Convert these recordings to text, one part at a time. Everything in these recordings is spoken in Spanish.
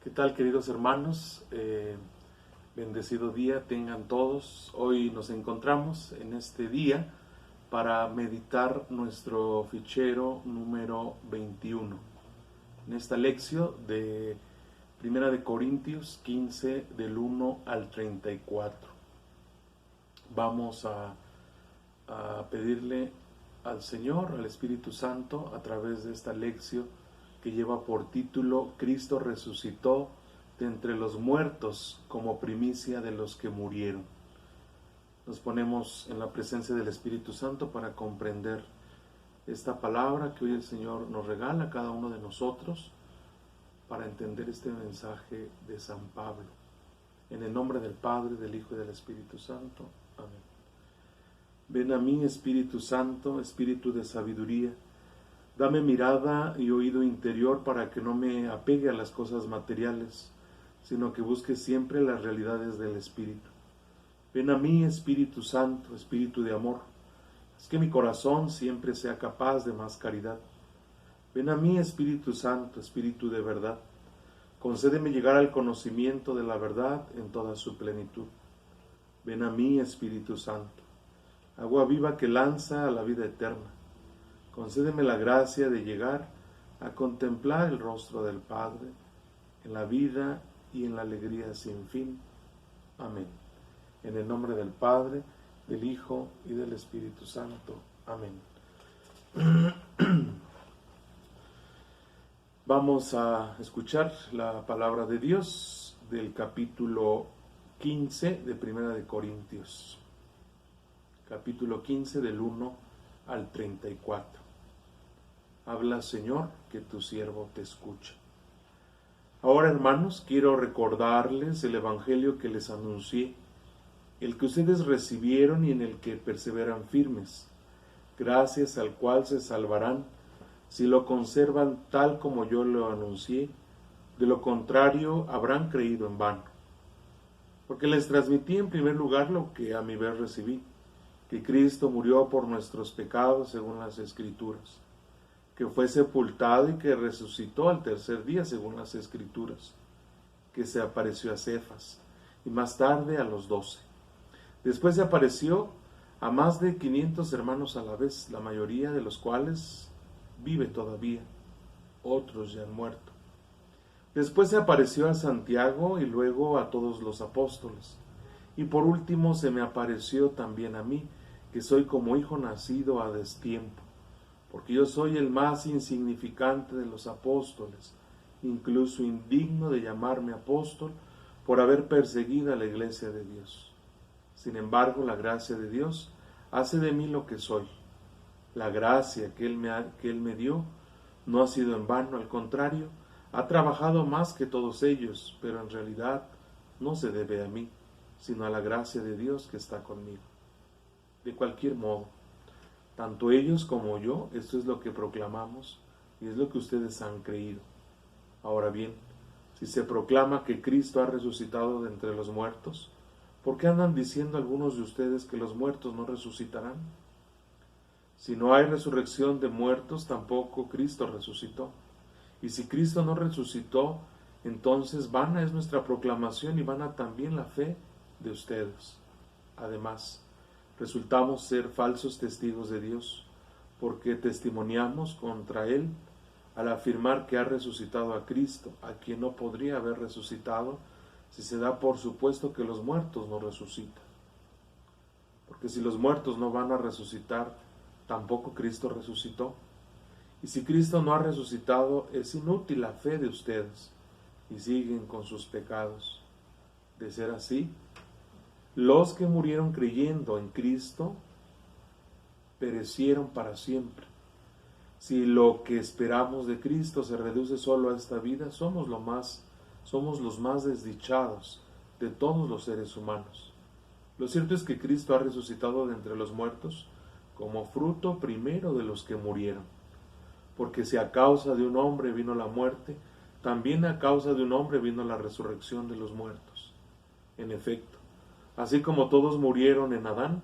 ¿Qué tal, queridos hermanos? Bendecido día tengan todos. Hoy nos encontramos en este día para meditar nuestro fichero número 21. En esta lección de Primera de Corintios 15 del 1 al 34. Vamos a pedirle al Señor, al Espíritu Santo, a través de esta lección que lleva por título Cristo resucitó de entre los muertos como primicia de los que murieron. Nos ponemos en la presencia del Espíritu Santo para comprender esta palabra que hoy el Señor nos regala a cada uno de nosotros para entender este mensaje de San Pablo. En el nombre del Padre, del Hijo y del Espíritu Santo. Amén. Ven a mí, Espíritu Santo, Espíritu de sabiduría. Dame mirada y oído interior para que no me apegue a las cosas materiales, sino que busque siempre las realidades del Espíritu. Ven a mí, Espíritu Santo, Espíritu de amor. Haz que mi corazón siempre sea capaz de más caridad. Ven a mí, Espíritu Santo, Espíritu de verdad. Concédeme llegar al conocimiento de la verdad en toda su plenitud. Ven a mí, Espíritu Santo, agua viva que lanza a la vida eterna. Concédeme la gracia de llegar a contemplar el rostro del Padre en la vida y en la alegría sin fin. Amén. En el nombre del Padre, del Hijo y del Espíritu Santo. Amén. Vamos a escuchar la palabra de Dios del capítulo 15 de Primera de Corintios. Capítulo 15 del 1 al 34. Habla, Señor, que tu siervo te escucha. Ahora, hermanos, quiero recordarles el evangelio que les anuncié, el que ustedes recibieron y en el que perseveran firmes, gracias al cual se salvarán si lo conservan tal como yo lo anuncié. De lo contrario, habrán creído en vano. Porque les transmití en primer lugar lo que a mi vez recibí, que Cristo murió por nuestros pecados según las Escrituras, que fue sepultado y que resucitó al tercer día según las Escrituras, que se apareció a Cefas y más tarde a los 12. Después se apareció a más de 500 hermanos a la vez, la mayoría de los cuales vive todavía, otros ya han muerto. Después se apareció a Santiago y luego a todos los apóstoles. Y por último se me apareció también a mí, que soy como hijo nacido a destiempo, porque yo soy el más insignificante de los apóstoles, incluso indigno de llamarme apóstol por haber perseguido a la iglesia de Dios. Sin embargo, la gracia de Dios hace de mí lo que soy. La gracia que Él me dio no ha sido en vano, al contrario, ha trabajado más que todos ellos, pero en realidad no se debe a mí, sino a la gracia de Dios que está conmigo. De cualquier modo, tanto ellos como yo, esto es lo que proclamamos y es lo que ustedes han creído. Ahora bien, si se proclama que Cristo ha resucitado de entre los muertos, ¿por qué andan diciendo algunos de ustedes que los muertos no resucitarán? Si no hay resurrección de muertos, tampoco Cristo resucitó. Y si Cristo no resucitó, entonces vana es nuestra proclamación y vana también la fe de ustedes. Además, resultamos ser falsos testigos de Dios, porque testimoniamos contra Él al afirmar que ha resucitado a Cristo, a quien no podría haber resucitado si se da por supuesto que los muertos no resucitan. Porque si los muertos no van a resucitar, tampoco Cristo resucitó. Y si Cristo no ha resucitado, es inútil la fe de ustedes, y siguen con sus pecados. De ser así, los que murieron creyendo en Cristo perecieron para siempre. Si lo que esperamos de Cristo se reduce solo a esta vida, somos los más desdichados de todos los seres humanos. Lo cierto es que Cristo ha resucitado de entre los muertos como fruto primero de los que murieron. Porque si a causa de un hombre vino la muerte, también a causa de un hombre vino la resurrección de los muertos. En efecto, así como todos murieron en Adán,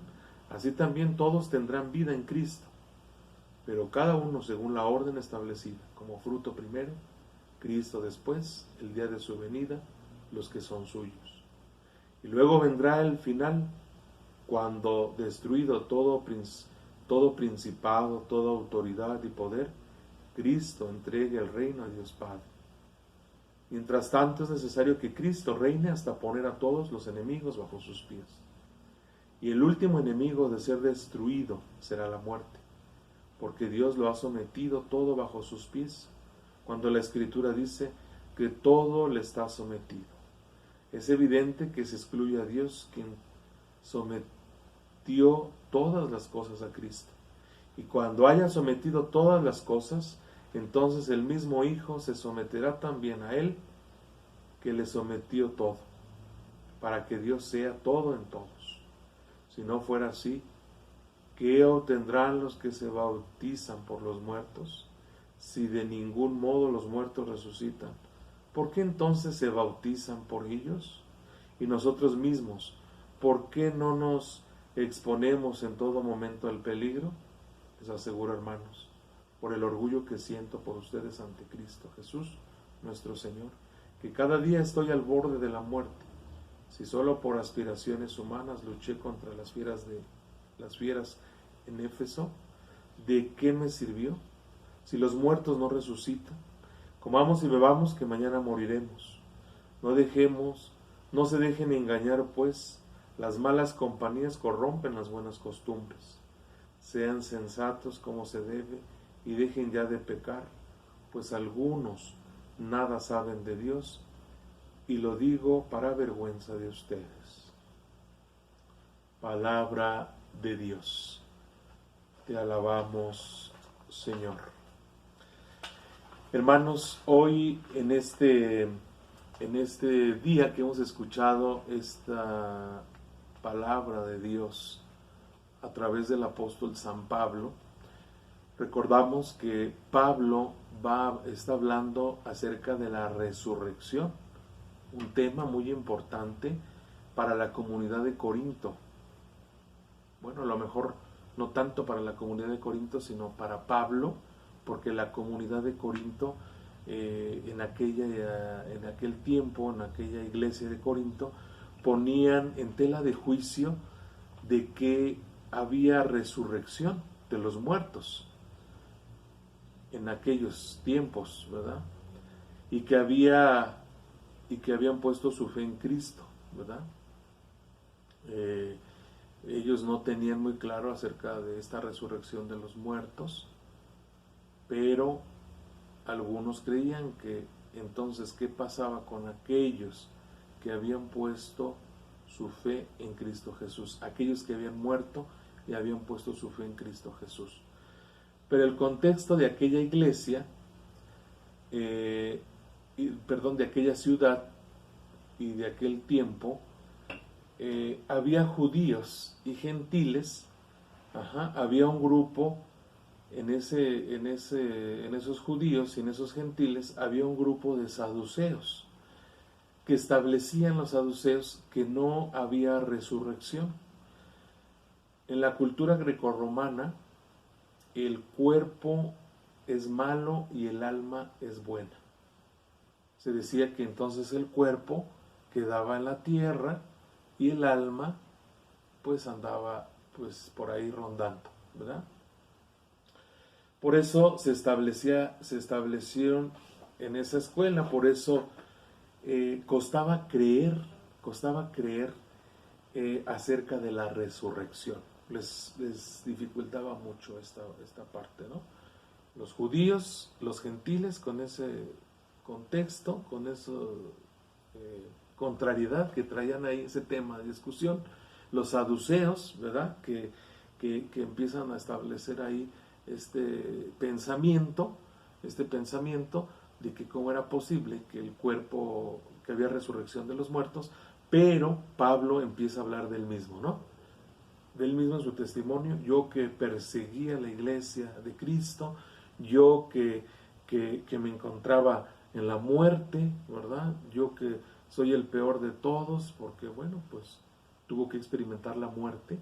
así también todos tendrán vida en Cristo, pero cada uno según la orden establecida, como fruto primero, Cristo después, el día de su venida, los que son suyos. Y luego vendrá el final, cuando destruido todo principado, toda autoridad y poder, Cristo entregue el reino a Dios Padre. Mientras tanto es necesario que Cristo reine hasta poner a todos los enemigos bajo sus pies. Y el último enemigo de ser destruido será la muerte, porque Dios lo ha sometido todo bajo sus pies, cuando la Escritura dice que todo le está sometido. Es evidente que se excluye a Dios, quien sometió todas las cosas a Cristo. Y cuando haya sometido todas las cosas, entonces el mismo Hijo se someterá también a Él, que le sometió todo, para que Dios sea todo en todos. Si no fuera así, ¿qué obtendrán los que se bautizan por los muertos? Si de ningún modo los muertos resucitan, ¿por qué entonces se bautizan por ellos? Y nosotros mismos, ¿por qué no nos exponemos en todo momento al peligro? Les aseguro, hermanos, por el orgullo que siento por ustedes ante Cristo Jesús, nuestro Señor, que cada día estoy al borde de la muerte. Si solo por aspiraciones humanas luché contra las fieras en Éfeso, ¿de qué me sirvió? Si los muertos no resucitan, comamos y bebamos que mañana moriremos. No se dejen engañar, pues, las malas compañías corrompen las buenas costumbres. Sean sensatos como se debe y dejen ya de pecar, pues algunos nada saben de Dios, y lo digo para vergüenza de ustedes. Palabra de Dios. Te alabamos, Señor. Hermanos, hoy en este día que hemos escuchado esta palabra de Dios a través del apóstol San Pablo, recordamos que Pablo está hablando acerca de la resurrección, un tema muy importante para la comunidad de Corinto. Bueno, a lo mejor no tanto para la comunidad de Corinto, sino para Pablo, porque la comunidad de Corinto, en aquel tiempo, en aquella iglesia de Corinto, ponían en tela de juicio de que había resurrección de los muertos en aquellos tiempos, ¿verdad? Y que habían puesto su fe en Cristo, ¿verdad? Ellos no tenían muy claro acerca de esta resurrección de los muertos, pero algunos creían que entonces, ¿qué pasaba con aquellos que habían puesto su fe en Cristo Jesús? Aquellos que habían muerto y habían puesto su fe en Cristo Jesús. Pero el contexto de aquella iglesia, de aquella ciudad y de aquel tiempo, había judíos y gentiles. Había un grupo en esos judíos y en esos gentiles había un grupo de saduceos que establecían los saduceos que no había resurrección. En la cultura grecorromana, el cuerpo es malo y el alma es buena. Se decía que entonces el cuerpo quedaba en la tierra y el alma pues andaba por ahí rondando, ¿verdad? Por eso se establecieron en esa escuela, por eso costaba creer acerca de la resurrección. Les dificultaba mucho esta parte, ¿no? Los judíos, los gentiles, con ese contexto, con esa contrariedad que traían ahí, ese tema de discusión. Los saduceos, ¿verdad? Que empiezan a establecer ahí este pensamiento de que cómo era posible que el cuerpo, que había resurrección de los muertos, pero Pablo empieza a hablar del mismo, ¿no? Del mismo en su testimonio: yo que perseguía la iglesia de Cristo, yo que me encontraba en la muerte, ¿verdad? Yo que soy el peor de todos, porque bueno, pues tuvo que experimentar la muerte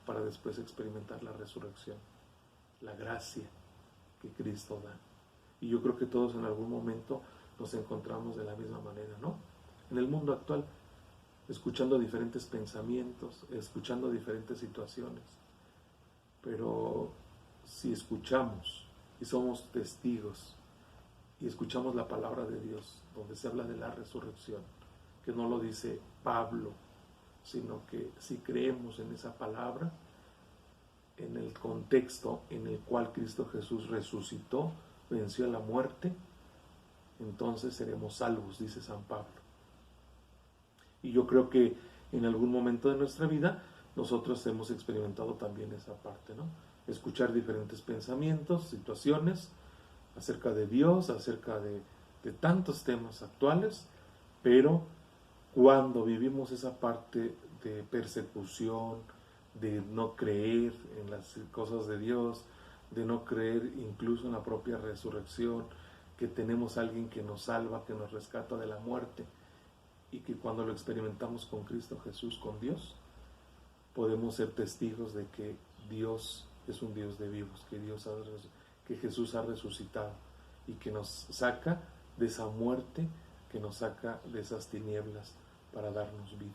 para después experimentar la resurrección, la gracia que Cristo da. Y yo creo que todos en algún momento nos encontramos de la misma manera, ¿no? En el mundo actual, escuchando diferentes pensamientos, escuchando diferentes situaciones. Pero si escuchamos y somos testigos y escuchamos la palabra de Dios, donde se habla de la resurrección, que no lo dice Pablo, sino que si creemos en esa palabra, en el contexto en el cual Cristo Jesús resucitó, venció la muerte, entonces seremos salvos, dice San Pablo. Y yo creo que en algún momento de nuestra vida nosotros hemos experimentado también esa parte, ¿no? Escuchar diferentes pensamientos, situaciones acerca de Dios, acerca de tantos temas actuales, pero cuando vivimos esa parte de persecución, de no creer en las cosas de Dios, de no creer incluso en la propia resurrección, que tenemos a alguien que nos salva, que nos rescata de la muerte, y que cuando lo experimentamos con Cristo Jesús, con Dios, podemos ser testigos de que Dios es un Dios de vivos, que Jesús ha resucitado y que nos saca de esa muerte, que nos saca de esas tinieblas para darnos vida.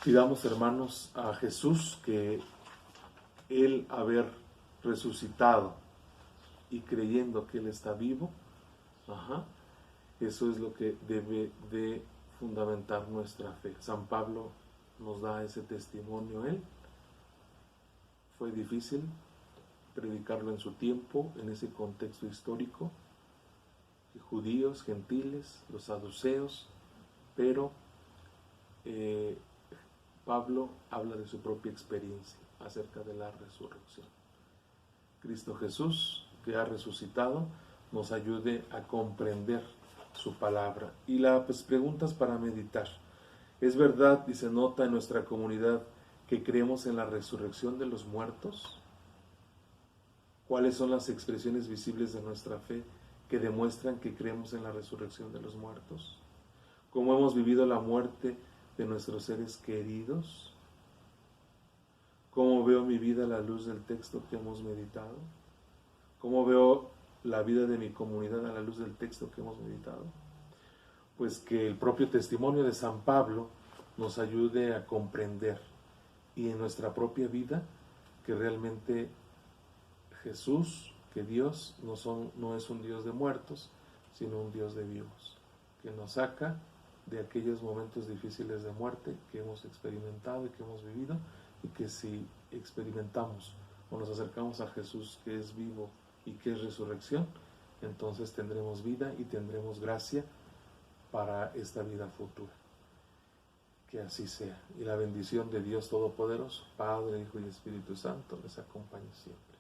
Pidamos, hermanos, a Jesús que Él haber resucitado y creyendo que Él está vivo, eso es lo que debe de fundamentar nuestra fe. San Pablo nos da ese testimonio. Él fue difícil predicarlo en su tiempo, en ese contexto histórico, judíos, gentiles, los saduceos, pero Pablo habla de su propia experiencia acerca de la resurrección. Cristo Jesús, que ha resucitado, nos ayude a comprender su palabra. Y las preguntas para meditar. ¿Es verdad y se nota en nuestra comunidad que creemos en la resurrección de los muertos? ¿Cuáles son las expresiones visibles de nuestra fe que demuestran que creemos en la resurrección de los muertos? ¿Cómo hemos vivido la muerte de nuestros seres queridos? ¿Cómo veo mi vida a la luz del texto que hemos meditado? ¿Cómo veo la vida de mi comunidad a la luz del texto que hemos meditado? Pues que el propio testimonio de San Pablo nos ayude a comprender y en nuestra propia vida que realmente Jesús, que Dios no es un Dios de muertos, sino un Dios de vivos, que nos saca de aquellos momentos difíciles de muerte que hemos experimentado y que hemos vivido, y que si experimentamos o nos acercamos a Jesús, que es vivo y que es resurrección, entonces tendremos vida y tendremos gracia para esta vida futura. Que así sea. Y la bendición de Dios Todopoderoso, Padre, Hijo y Espíritu Santo les acompañe siempre.